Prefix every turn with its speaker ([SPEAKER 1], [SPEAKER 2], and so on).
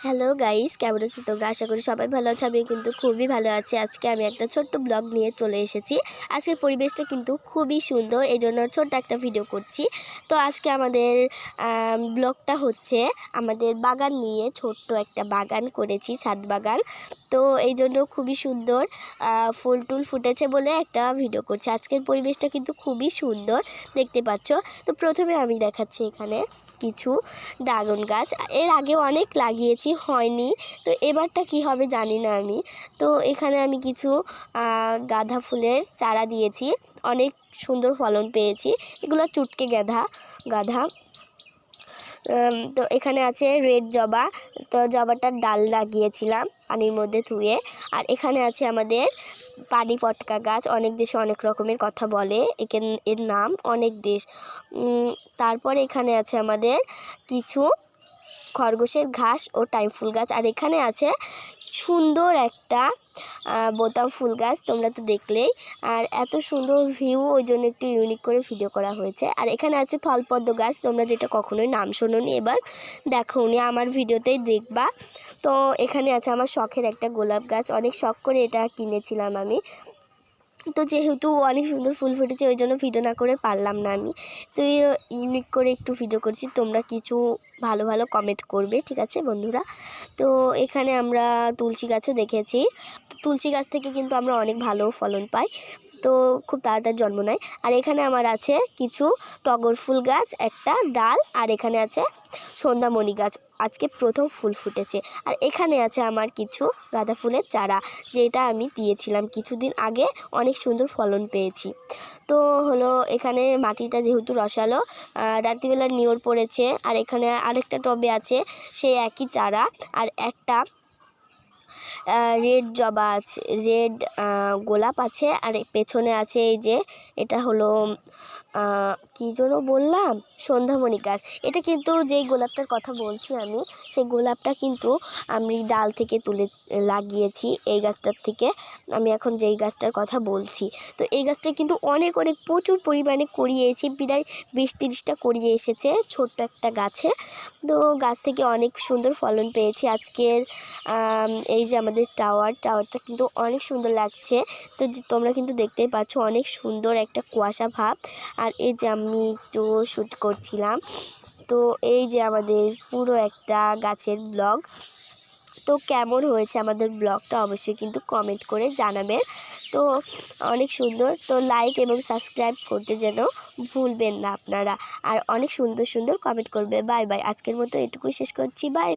[SPEAKER 1] Hello guys, কেমন আছো তোমরা? আশা করি সবাই ভালো আছো। আমি কিন্তু খুবই ভালো আছি। আজকে আমি একটা ছোট্ট ব্লগ নিয়ে চলে এসেছি। আজকের পরিবেশটা কিন্তু খুবই সুন্দর, এই জন্য ছোট্ট একটা ভিডিও করছি। তো আজকে আমাদের ব্লগটা হচ্ছে আমাদের বাগান নিয়ে। ছোট্ট একটা বাগান করেছি, ছাদ বাগান। তো এই জন্য খুবই সুন্দর ফুল টুল ফুটেছে বলে একটা ভিডিও করছি। আজকের পরিবেশটা কিন্তু খুবই সুন্দর, দেখতে পাচ্ছ। তো প্রথমে আমি দেখাচ্ছি এখানে কিছু ড্রাগন গাছ। এর আগে অনেক লাগিয়েছি, হয়নি। তো এবারটা কি হবে জানি না আমি। তো এখানে আমি কিছু গাঁদা ফুলের চারা দিয়েছি, অনেক সুন্দর ফলন পেয়েছি। এগুলো চুটকে গাঁদা। তো এখানে আছে রেড জবা। তো জবাটার ডাল লাগিয়েছিলাম পানির মধ্যে ধুয়ে। আর এখানে আছে আমাদের পানি পটকা গাছ। অনেক দেশে অনেক রকমের কথা বলে, এর নাম অনেক দেশ। তারপরে এখানে আছে আমাদের কিছু খরগোশের ঘাস ও টাইম ফুল গাছ। আর এখানে আছে সুন্দর একটা বোতাম ফুল গাছ, তোমরা তো দেখলেই। আর এত সুন্দর ভিউ, ওই জন্য একটু ইউনিক করে ভিডিও করা হয়েছে। আর এখানে আছে থলপদ্ম গাছ, তোমরা যেটা কখনোই নাম শোনোনি, এবার দেখোনি, আমার ভিডিওতেই দেখবা। তো এখানে আছে আমার শখের একটা গোলাপ গাছ, অনেক শখ করে এটা কিনেছিলাম আমি। তো যেহেতু অনেক সুন্দর ফুল ফুটেছে, ওই জন্য ভিডিও না করে পারলাম না আমি। তো ইউনিক করে একটু ভিডিও করছি, তোমরা কিছু ভালো ভালো কমেন্ট করবে, ঠিক আছে বন্ধুরা? তো এখানে আমরা তুলসী গাছও দেখেছি। তুলসী গাছ থেকে কিন্তু আমরা অনেক ভালো ফলন পাই, তো খুব তাড়াতাড়ি জন্ম নেয়। আর এখানে আমার আছে কিছু টগর ফুল গাছ, একটা ডাল। আর এখানে আছে সন্ধ্যামণি গাছ, আজকে প্রথম ফুল ফুটেছে। আর এখানে আছে আমার কিছু গাঁদা ফুলের চারা, যেটা আমি দিয়েছিলাম কিছুদিন আগে, অনেক সুন্দর ফলন পেয়েছি। তো হলো এখানে মাটিটা যেহেতু রসালো, রাত্রিবেলা নিয়র পড়েছে। আর এখানে আরেকটা টবে আছে সেই একই চারা। আর একটা রেড জবা আছে, রেড গোলাপ আছে। আর পেছনে আছে এই যে, এটা হলো কী যেন বললাম, সন্ধ্যামণি গাছ। এটা কিন্তু যেই গোলাপটার কথা বলছি আমি, সেই গোলাপটা কিন্তু আমি ডাল থেকে তুলে লাগিয়েছি, এই গাছটার থেকে। আমি এখন যেই গাছটার কথা বলছি, তো এই গাছটা কিন্তু অনেক প্রচুর পরিমাণে করিয়েছি, প্রায় 20-30টা করিয়ে এসেছে ছোট্ট একটা গাছে। তো গাছ থেকে অনেক সুন্দর ফলন পেয়েছি। আজকের এই যে আমাদের টাওয়ারটা কিন্তু অনেক সুন্দর লাগছে। তো তোমরা কিন্তু দেখতেই পাচ্ছ, অনেক সুন্দর একটা কুয়াশা ভাব। আর এই যে আমি একটু শ্যুট করছিলাম। তো এই যে আমাদের পুরো একটা গাছের ব্লগ। তো কেমন হয়েছে আমাদের ব্লগটা অবশ্যই কিন্তু কমেন্ট করে জানাবেন। তো অনেক সুন্দর, তো লাইক এবং সাবস্ক্রাইব করতে যেন ভুলবেন না আপনারা। আর অনেক সুন্দর সুন্দর কমেন্ট করবে। বাই বাই, আজকের মতো এটুকুই শেষ করছি। বাই।